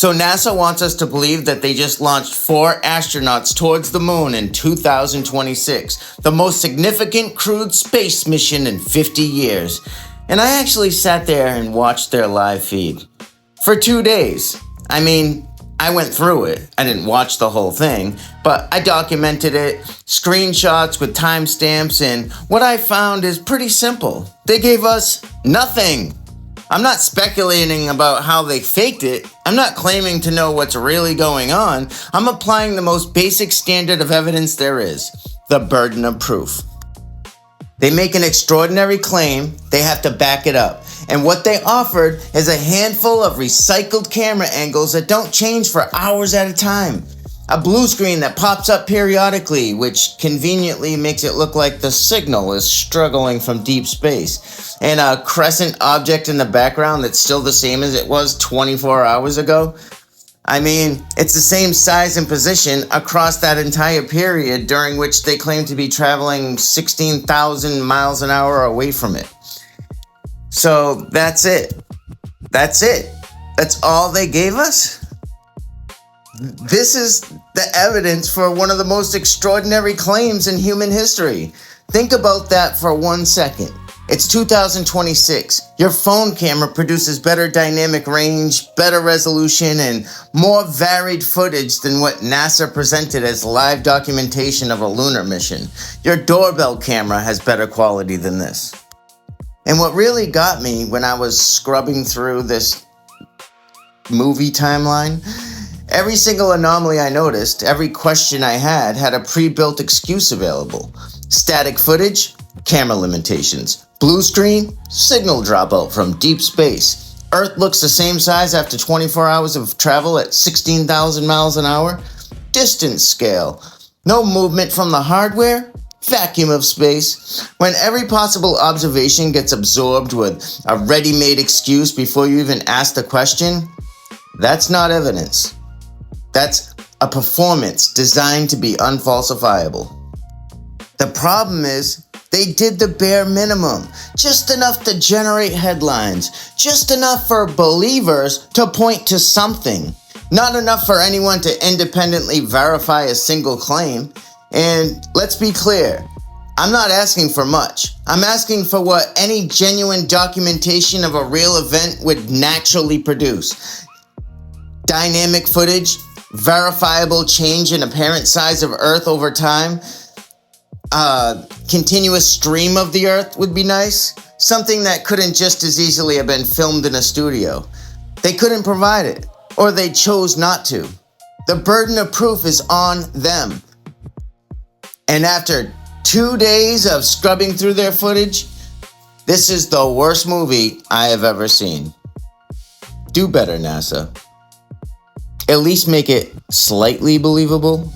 So NASA wants us to believe that they just launched 4 astronauts towards the moon in 2026, the most significant crewed space mission in 50 years. And I actually sat there and watched their live feed for 2 days. I mean, I went through it. I didn't watch the whole thing, but I documented it, screenshots with timestamps, and what I found is pretty simple. They gave us nothing. I'm not speculating about how they faked it. I'm not claiming to know what's really going on. I'm applying the most basic standard of evidence there is, the burden of proof. They make an extraordinary claim, they have to back it up. And what they offered is a handful of recycled camera angles that don't change for hours at a time. A blue screen that pops up periodically, which conveniently makes it look like the signal is struggling from deep space. And a crescent object in the background that's still the same as it was 24 hours ago. I mean, it's the same size and position across that entire period during which they claim to be traveling 16,000 miles an hour away from it. So that's it. That's all they gave us? This is the evidence for one of the most extraordinary claims in human history. Think about that for 1 second. It's 2026. Your phone camera produces better dynamic range, better resolution, and more varied footage than what NASA presented as live documentation of a lunar mission. Your doorbell camera has better quality than this. And what really got me when I was scrubbing through this movie timeline, every single anomaly I noticed, every question I had a pre-built excuse available. Static footage, camera limitations. Blue screen, signal dropout from deep space. Earth looks the same size after 24 hours of travel at 16,000 miles an hour. Distance scale. No movement from the hardware. Vacuum of space. When every possible observation gets absorbed with a ready-made excuse before you even ask the question, that's not evidence. That's a performance designed to be unfalsifiable. The problem is, they did the bare minimum, just enough to generate headlines, just enough for believers to point to something, not enough for anyone to independently verify a single claim. And let's be clear, I'm not asking for much. I'm asking for what any genuine documentation of a real event would naturally produce. Dynamic footage, verifiable change in apparent size of Earth over time, continuous stream of the Earth would be nice. Something that couldn't just as easily have been filmed in a studio. They couldn't provide it, or they chose not to. The burden of proof is on them. And after 2 days of scrubbing through their footage, this is the worst movie I have ever seen. Do better, NASA. At least make it slightly believable.